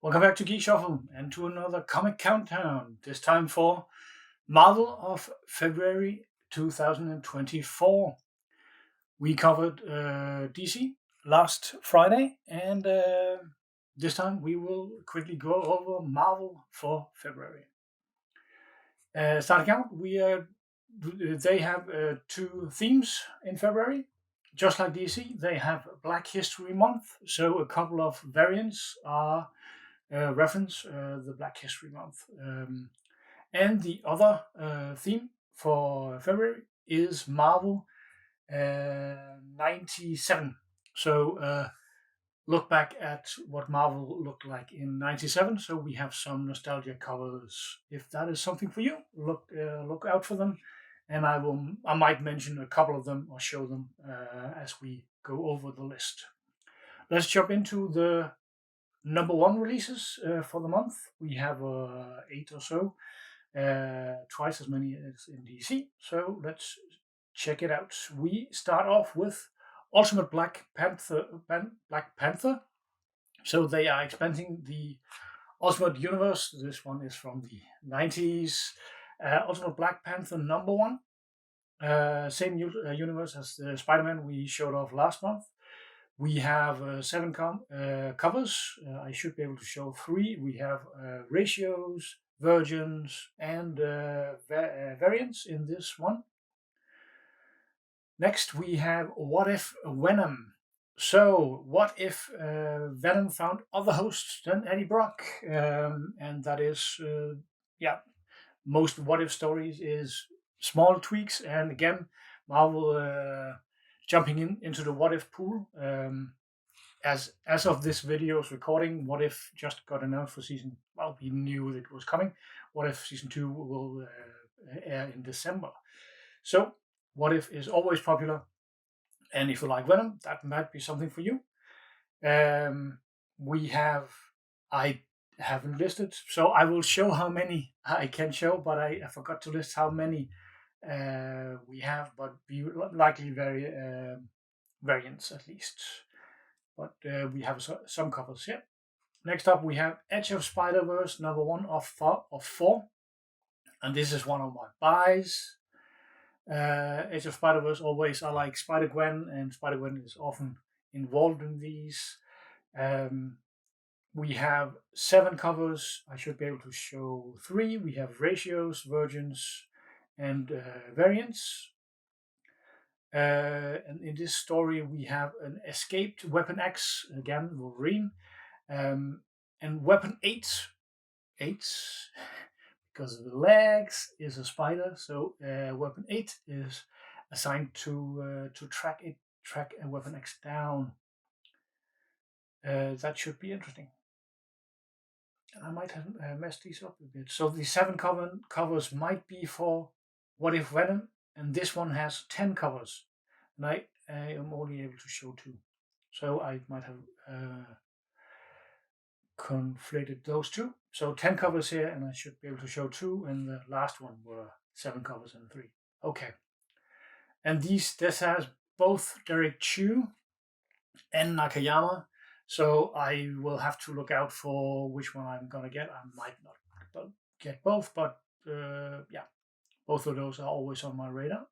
Welcome back to Geek Shuffle and to another comic countdown, this time for Marvel of February 2024. We covered DC last Friday, and this time we will quickly go over Marvel for February. Starting out, they have two themes in February. Just like DC, they have Black History Month, so a couple of variants are reference the Black History Month. And the other theme for February is Marvel 97. So look back at what Marvel looked like in 97. So we have some nostalgia covers. If that is something for you, look out for them. And I might mention a couple of them or show them as we go over the list. Let's jump into the number one releases for the month. We have 8 or so, twice as many as in DC. So let's check it out. We start off with Ultimate Black Panther. So they are expanding the Ultimate Universe. This one is from the 90s. Ultimate Black Panther number one. Same universe as the Spider-Man we showed off last month. We have 7 covers. I should be able to show 3. We have ratios, virgins, and variants in this one. Next, we have What If Venom. So, what if Venom found other hosts than Eddie Brock? And that is, most what if stories is small tweaks. And again, Marvel jumping into the what if pool. As of this video's recording, What If just got announced for season. Well, we knew it was coming. What If season 2 will air in December. So What If is always popular, and if you like Venom, that might be something for you. I haven't listed, so I will show how many I can show, but I forgot to list how many we have, but be likely variants at least. But we have some covers here. Next up, we have Edge of Spider-Verse number 1 of 4, and this is one of my buys. Edge of Spider-Verse always I like Spider-Gwen, and Spider-Gwen is often involved in these. We have 7 covers. I should be able to show 3. We have ratios, virgins, and variants. And in this story, we have an escaped Weapon X, again, Wolverine, and Weapon 8, because of the legs, is a spider. So Weapon 8 is assigned to track a Weapon X down. That should be interesting. I might have messed these up a bit. So the 7 covers might be for What If Venom, and this one has 10 covers, and I am only able to show 2. So I might have conflated those 2. So 10 covers here, and I should be able to show 2, and the last one were 7 covers and 3. Okay. And this has both Derek Chu and Nakayama. So I will have to look out for which one I'm gonna get. I might not get both, but both of those are always on my radar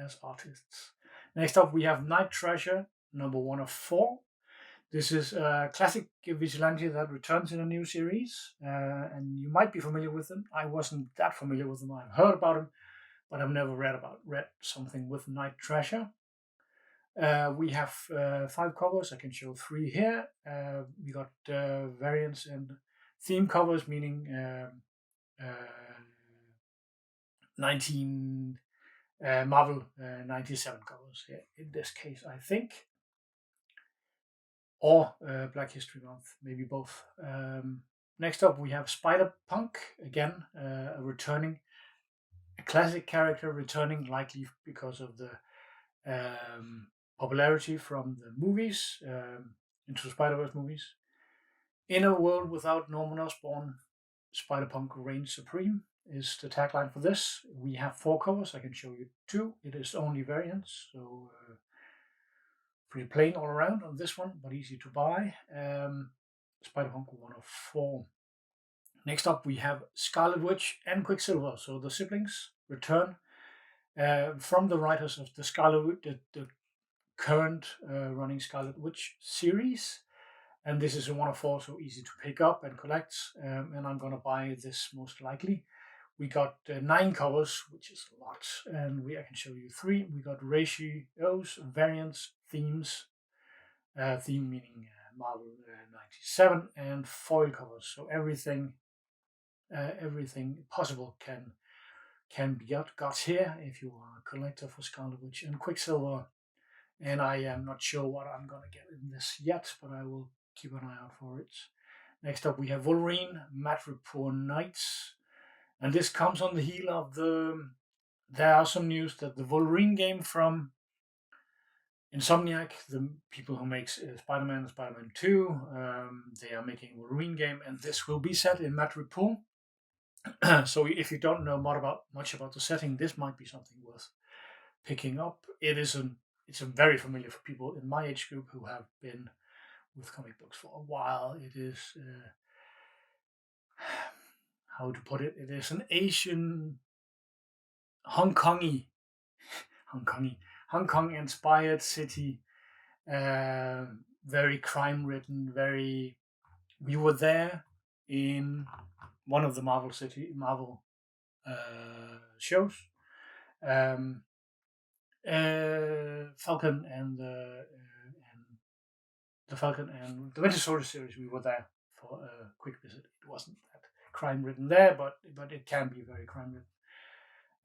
as artists. Next up, we have Night Treasure, number 1 of 4. This is a classic vigilante that returns in a new series, and you might be familiar with them. I wasn't that familiar with them. I've heard about them, but I've never read something with Night Treasure. We have 5 covers. I can show 3 here. We got variants and theme covers, meaning 19 Marvel 97 covers here in this case, I think, or Black History Month, maybe both. Next up, we have Spider-Punk, again, a classic character returning, likely because of the popularity from the movies, Into Spider-Verse movies. In a world without Norman Osborn, Spider-Punk reigns supreme is the tagline for this. We have 4 covers. I can show you 2. It is only variants, so pretty plain all around on this one, but easy to buy. Spider-Punk 104. Next up, we have Scarlet Witch and Quicksilver. So the siblings return from the writers of the the current running Scarlet Witch series. And this is a 104, so easy to pick up and collect. And I'm going to buy this most likely. We got 9 covers, which is a lot, and I can show you 3. We got ratios, variants, themes, theme meaning Marvel 97, and foil covers. So everything possible can be got here if you are a collector for Scarlet Witch and Quicksilver. And I am not sure what I'm gonna get in this yet, but I will keep an eye out for it. Next up, we have Wolverine, Madripoor Knights, and this comes on the heel of the. There are some news that the Wolverine game from Insomniac, the people who makes Spider-Man and Spider-Man 2, they are making a Wolverine game, and this will be set in Madripoor. So if you don't know much about the setting, this might be something worth picking up. It's very familiar for people in my age group who have been with comic books for a while. It is how to put it. It is an Asian Hong Kong inspired city. Very crime ridden. Very. We were there in one of the Marvel shows. Falcon and the Falcon and the Winter Soldier series. We were there for a quick visit. It wasn't that crime ridden there, but it can be very crime ridden.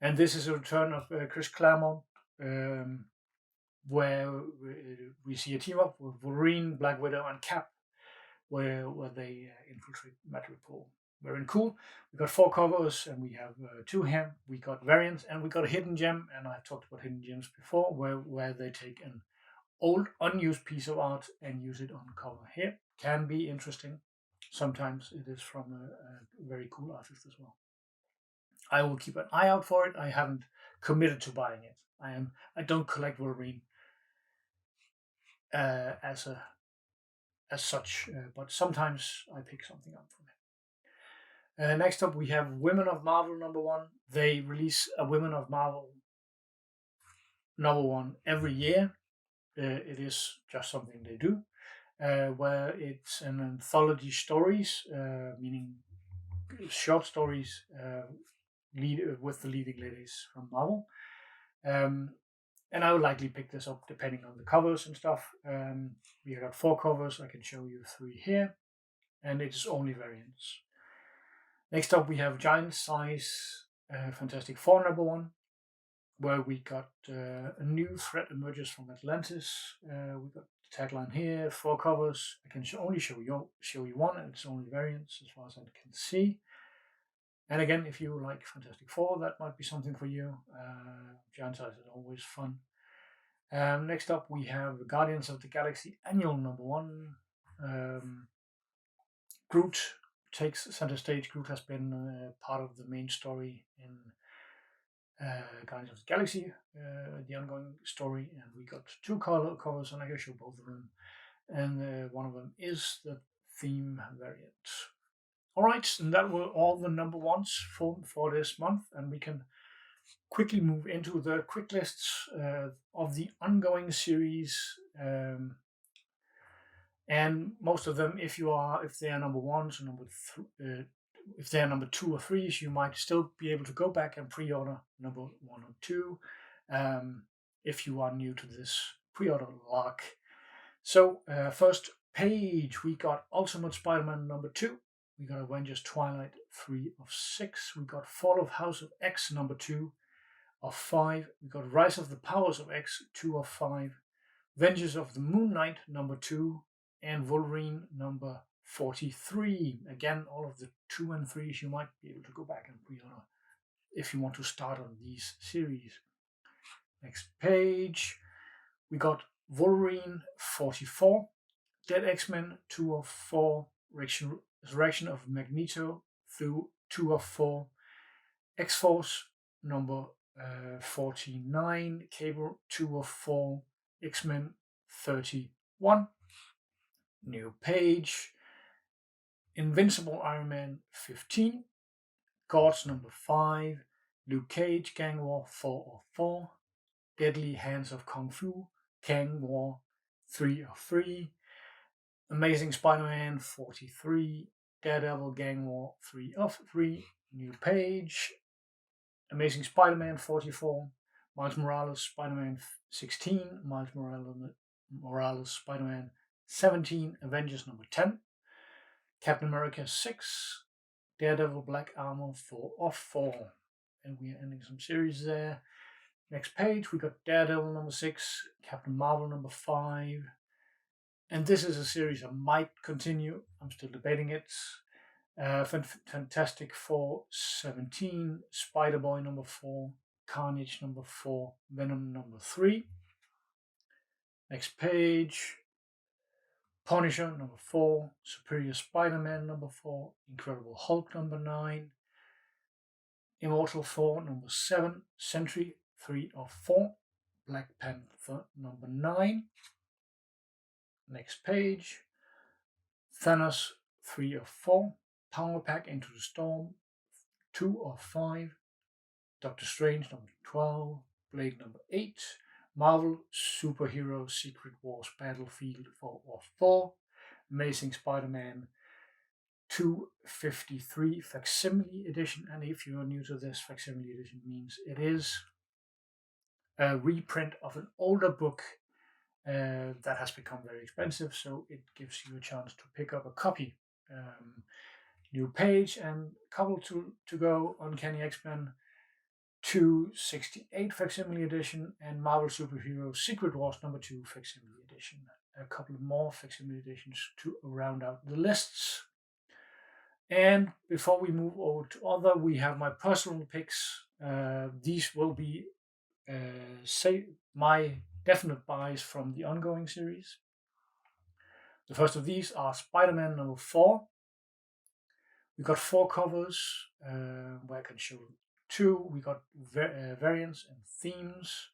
And this is a return of Chris Claremont, where we see a team up with Wolverine, Black Widow, and Cap, where they infiltrate Madripoor. Very cool. We got 4 covers, and we have 2 here. We got variants, and we got a hidden gem. And I've talked about hidden gems before, where they take an old, unused piece of art and use it on cover. Here can be interesting. Sometimes it is from a very cool artist as well. I will keep an eye out for it. I haven't committed to buying it. I don't collect Wolverine as such, but sometimes I pick something up from it. Next up, we have Women of Marvel #1. They release a Women of Marvel #1 every year. It is just something they do, where it's an anthology stories, meaning short stories with the leading ladies from Marvel. And I would likely pick this up depending on the covers and stuff. We got 4 covers. I can show you 3 here, and it is only variants. Next up, we have Giant Size Fantastic Four #1, where we got a new threat emerges from Atlantis. We got the tagline here, 4 covers. I can only show you 1, and it's only variants as far as I can see. And again, if you like Fantastic Four, that might be something for you. Giant Size is always fun. Next up, we have Guardians of the Galaxy Annual #1. Groot takes center stage. Groot has been part of the main story in Guardians of the Galaxy, the ongoing story, and we got 2 color covers, and I can show both of them. And one of them is the theme variant. All right, and that were all the #1s for this month, and we can quickly move into the quick lists of the ongoing series. And most of them, if they are #1s or if they are #2 or 3s, you might still be able to go back and pre-order #1 or 2 if you are new to this pre-order lock. So first page, we got Ultimate Spider-Man #2. We got Avengers Twilight 3 of 6. We got Fall of House of X #2 of 5. We got Rise of the Powers of X 2 of 5. Avengers of the Moon Knight #2. And Wolverine #43. Again, all of the 2 and 3s you might be able to go back and pre-order if you want to start on these series. Next page, we got Wolverine 44, Dead X-Men 2 of 4, Resurrection of Magneto through 2 of 4, X-Force number 49, Cable 2 of 4, X-Men 31. New page, Invincible Iron Man 15, Gods number 5, Luke Cage Gang War 4 of 4, Deadly Hands of Kung Fu Gang War 3 of 3, Amazing Spider-Man 43, Daredevil Gang War 3 of 3, New Page, Amazing Spider-Man 44, Miles Morales Spider-Man 16, Miles Morales Spider-Man 17, Avengers number 10, Captain America 6, Daredevil Black Armor 4 of 4. And we are ending some series there. Next page, we got Daredevil number 6, Captain Marvel number 5. And this is a series I might continue. I'm still debating it. Fantastic Four 17, Spider-Boy number 4, Carnage number 4, Venom number 3. Next page, Punisher number 4, Superior Spider-Man number 4, Incredible Hulk number 9, Immortal 4 number 7, Sentry 3 of 4, Black Panther number 9. Next page, Thanos 3 of 4, Power Pack Into the Storm 2 of 5, Doctor Strange number 12, Blade number 8, Marvel Superhero Secret Wars Battlefield 4 of 4, Amazing Spider-Man 253 Facsimile Edition. And if you are new to this, Facsimile Edition means it is a reprint of an older book that has become very expensive, so it gives you a chance to pick up a copy. New page and couple to go, Uncanny X-Men 268 Facsimile Edition and Marvel Superhero Secret Wars number 2 Facsimile Edition. A couple more Facsimile Editions to round out the lists. And before we move over to other, we have my personal picks. These will be my definite buys from the ongoing series. The first of these are Spider-Man number 4. We got 4 covers where I can show 2. We got variants and themes.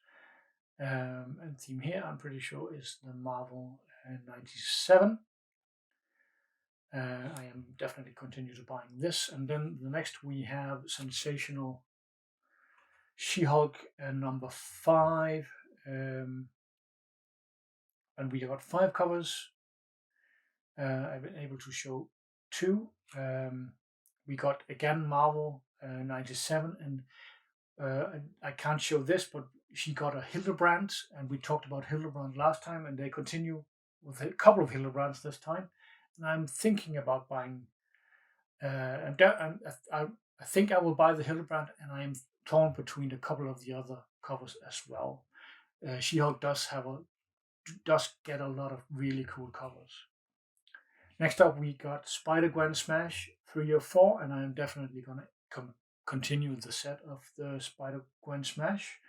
And theme here, I'm pretty sure, is the Marvel 97. I am definitely continue to buying this. And then the next we have Sensational She-Hulk number 5. And we got 5 covers. I've been able to show 2. We got again Marvel 97, and I can't show this, but she got a Hildebrand, and we talked about Hildebrand last time, and they continue with a couple of Hildebrands this time. And I'm thinking about buying. I think I will buy the Hildebrand, and I'm torn between a couple of the other covers as well. She-Hulk does get a lot of really cool covers. Next up, we got Spider-Gwen Smash 3 of 4, and I'm definitely gonna continue the set of the Spider-Gwen Smash.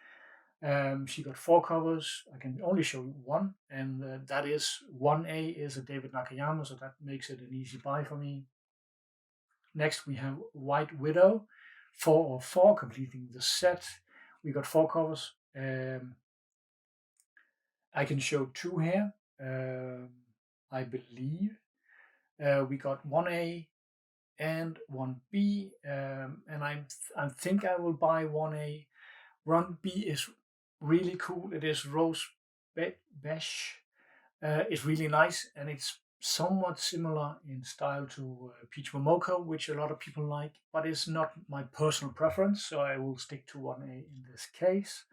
She got 4 covers. I can only show you 1, and that is 1A is a David Nakayama, so that makes it an easy buy for me. Next, we have White Widow 4 of 4, completing the set. We got 4 covers. I can show 2 here, I believe. We got 1A and 1B, and I think I will buy 1A. 1B is really cool. It is Rose Beige. It's really nice, and it's somewhat similar in style to Peach Momoko, which a lot of people like, but it's not my personal preference, so I will stick to 1A in this case.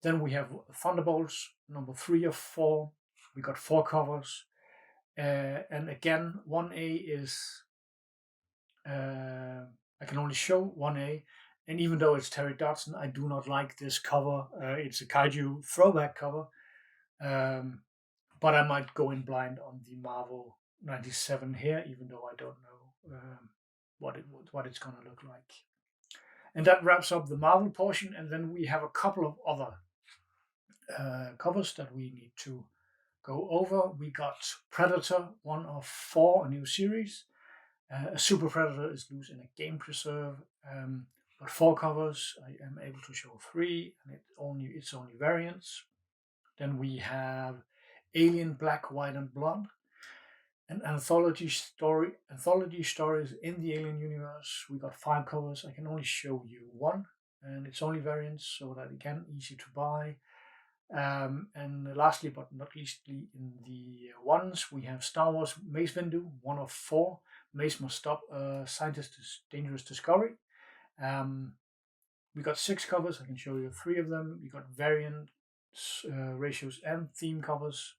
Then we have Thunderbolts number 3 of 4. We got 4 covers. And again, 1A is, I can only show 1A. And even though it's Terry Dodson, I do not like this cover. It's a kaiju throwback cover. But I might go in blind on the Marvel 97 here, even though I don't know what it's going to look like. And that wraps up the Marvel portion. And then we have a couple of other covers that we need to go over. We got Predator 1 of 4, a new series. A Super Predator is loose in a game preserve. Got 4 covers. I am able to show 3, and it's only variants. Then we have Alien Black, White, and Blood. an anthology stories in the Alien universe. We got 5 covers. I can only show you one, and it's only variants, so that again easy to buy. And lastly, but not leastly, in the ones we have Star Wars Mace Windu, one of 4. Mace must stop a scientist's dangerous discovery. Um, we got 6 covers. I can show you 3 of them. We got variant ratios and theme covers,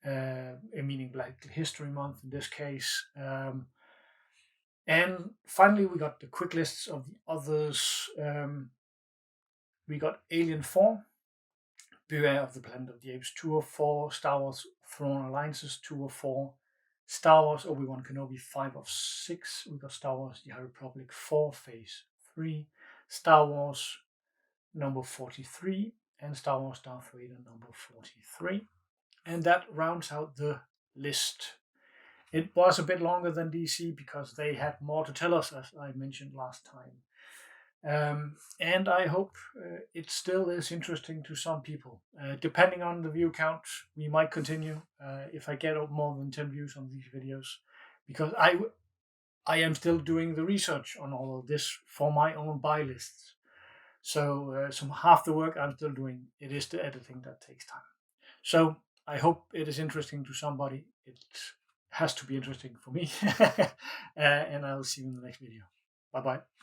meaning Black History Month in this case. And finally, we got the quick lists of the others. We got Alien 4, Beware of the Planet of the Apes 2 of 4, Star Wars Throne Alliances 2 of 4, Star Wars Obi-Wan Kenobi 5 of 6, we got Star Wars The High Republic 4 Phase 3, Star Wars number 43, and Star Wars Darth Vader number 43. And that rounds out the list. It was a bit longer than DC because they had more to tell us, as I mentioned last time. And I hope it still is interesting to some people. Depending on the view count, we might continue if I get more than 10 views on these videos, because I am still doing the research on all of this for my own buy lists. So some half the work I'm still doing. It is the editing that takes time. So I hope it is interesting to somebody. It has to be interesting for me. And I'll see you in the next video. Bye bye.